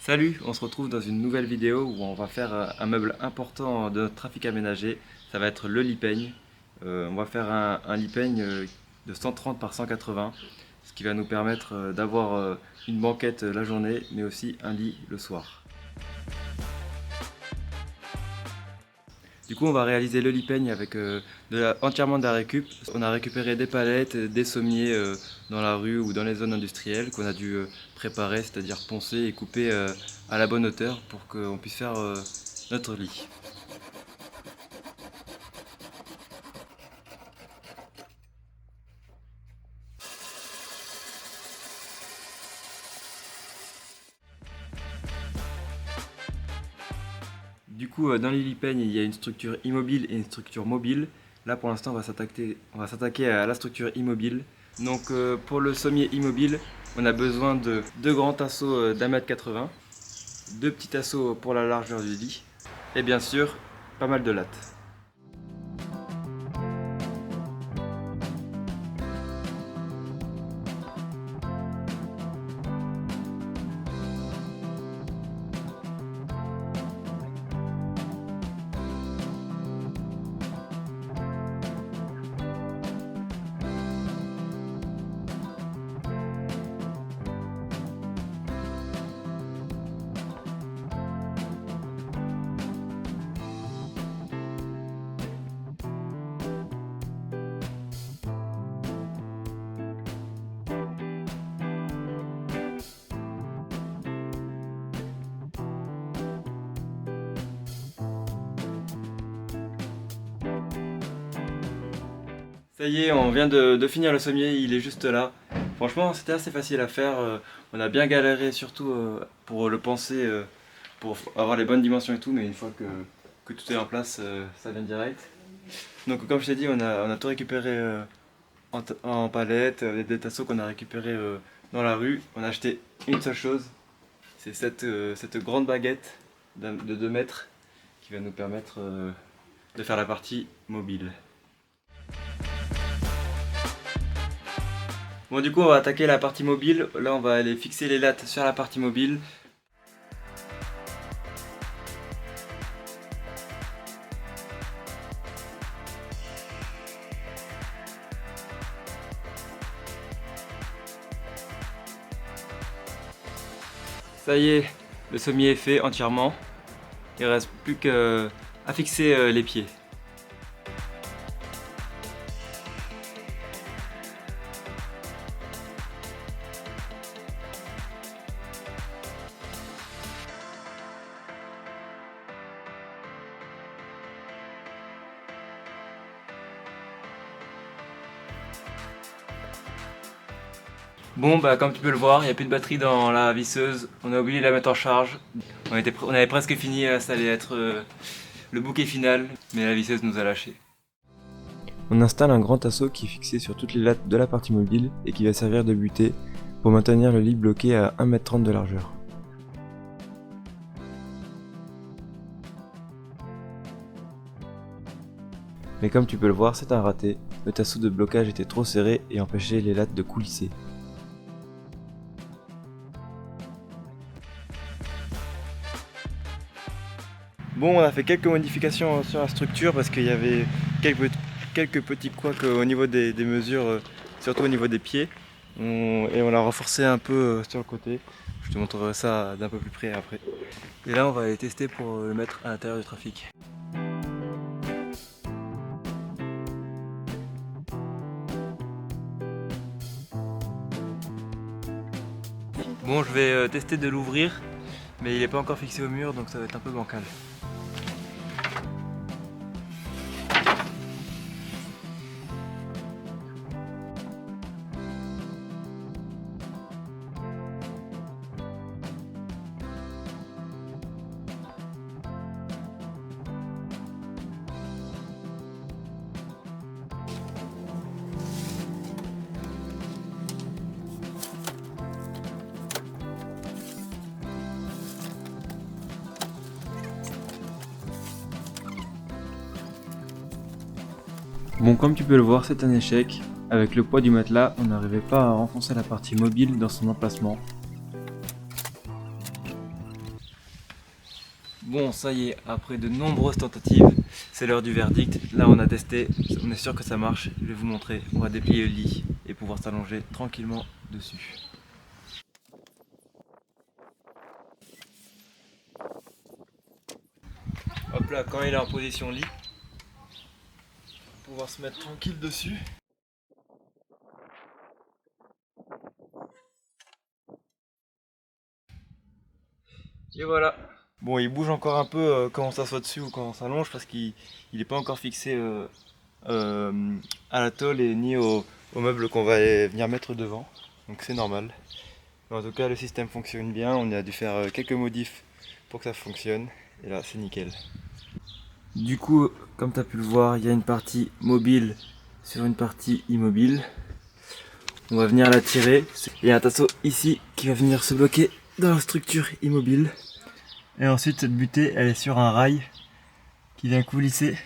Salut, on se retrouve dans une nouvelle vidéo où on va faire un meuble important de notre trafic aménagé. Ça va être le lit peigne. On va faire un lit peigne de 130 par 180, ce qui va nous permettre d'avoir une banquette la journée, mais aussi un lit le soir. Du coup, on va réaliser le lit peigne avec entièrement de la récup. On a récupéré des palettes, des sommiers dans la rue ou dans les zones industrielles qu'on a dû préparer, c'est-à-dire poncer et couper à la bonne hauteur pour qu'on puisse faire notre lit. Du coup, dans les lit peigne, il y a une structure immobile et une structure mobile. Là, pour l'instant, on va s'attaquer à la structure immobile. Donc, pour le sommier immobile, on a besoin de deux grands tasseaux d'1,80 m, deux petits tasseaux pour la largeur du lit, et bien sûr, pas mal de lattes. Ça y est, on vient de finir le sommier, il est juste là. Franchement, c'était assez facile à faire. On a bien galéré, surtout pour le penser, pour avoir les bonnes dimensions et tout, mais une fois que tout est en place, ça vient direct. Donc, comme je t'ai dit, on a tout récupéré en palette, des tasseaux qu'on a récupérés dans la rue. On a acheté une seule chose, c'est cette grande baguette de 2 mètres qui va nous permettre de faire la partie mobile. Bon, du coup, on va attaquer la partie mobile. Là, on va aller fixer les lattes sur la partie mobile. Ça y est, le sommier est fait entièrement. Il ne reste plus qu'à fixer les pieds. Bon, bah comme tu peux le voir, il n'y a plus de batterie dans la visseuse. On a oublié de la mettre en charge. On avait presque fini, ça allait être le bouquet final, mais la visseuse nous a lâchés. On installe un grand tasseau qui est fixé sur toutes les lattes de la partie mobile et qui va servir de butée pour maintenir le lit bloqué à 1,30 m de largeur. Mais comme tu peux le voir, c'est un raté. Le tasseau de blocage était trop serré et empêchait les lattes de coulisser. Bon, on a fait quelques modifications sur la structure parce qu'il y avait quelques petits couacs au niveau des mesures, surtout au niveau des pieds. Et on l'a renforcé un peu sur le côté. Je te montrerai ça d'un peu plus près après. Et là, on va aller tester pour le mettre à l'intérieur du trafic. Bon, je vais tester de l'ouvrir, mais il n'est pas encore fixé au mur, donc ça va être un peu bancal. Bon, comme tu peux le voir, c'est un échec. Avec le poids du matelas, on n'arrivait pas à renfoncer la partie mobile dans son emplacement. Bon, ça y est, après de nombreuses tentatives, c'est l'heure du verdict. Là, on a testé, on est sûr que ça marche. Je vais vous montrer. On va déplier le lit et pouvoir s'allonger tranquillement dessus. Hop là, quand il est en position lit, pouvoir se mettre tranquille dessus. Et voilà. Bon, il bouge encore un peu quand on s'assoit dessus ou quand on s'allonge parce qu'il n'est pas encore fixé à la tôle et ni au meuble qu'on va venir mettre devant. Donc c'est normal. Mais en tout cas, le système fonctionne bien. On a dû faire quelques modifs pour que ça fonctionne. Et là, c'est nickel. Du coup, comme tu as pu le voir, il y a une partie mobile sur une partie immobile. On va venir la tirer. Il y a un tasseau ici qui va venir se bloquer dans la structure immobile. Et ensuite, cette butée, elle est sur un rail qui vient coulisser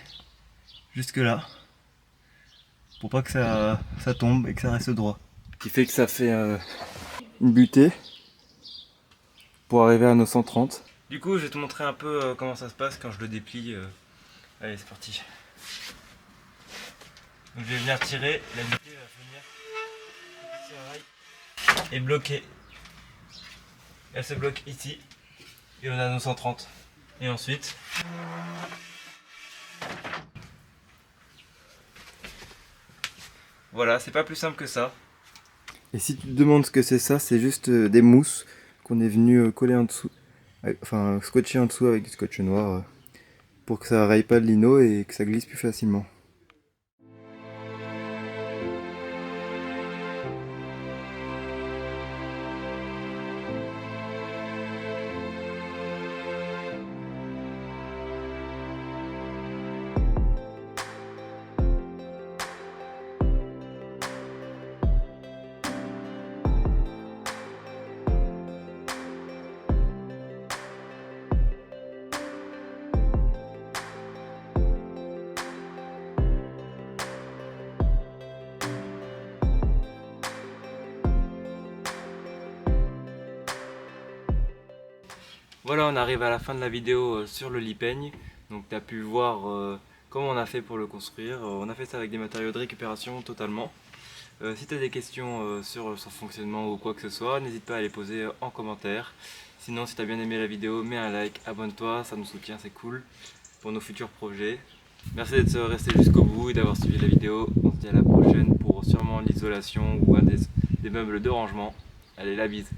jusque là. Pour pas que ça tombe et que ça reste droit. Ce qui fait que ça fait une butée pour arriver à nos 130. Du coup, je vais te montrer un peu comment ça se passe quand je le déplie. Allez, c'est parti. Donc, je vais venir tirer, la butée va venir sur le rail et bloquer. Elle se bloque ici et on a nos 130. Et ensuite, voilà, c'est pas plus simple que ça. Et si tu te demandes ce que c'est ça, c'est juste des mousses qu'on est venu coller en dessous, enfin scotcher en dessous avec du scotch noir pour que ça raye pas le lino et que ça glisse plus facilement. Voilà, on arrive à la fin de la vidéo sur le lit peigne. Donc tu as pu voir comment on a fait pour le construire. On a fait ça avec des matériaux de récupération totalement. Si tu as des questions sur son fonctionnement ou quoi que ce soit, n'hésite pas à les poser en commentaire. Sinon, si tu as bien aimé la vidéo, mets un like, abonne-toi, ça nous soutient, c'est cool pour nos futurs projets. Merci d'être resté jusqu'au bout et d'avoir suivi la vidéo. On se dit à la prochaine pour sûrement l'isolation ou un des meubles de rangement. Allez, la bise!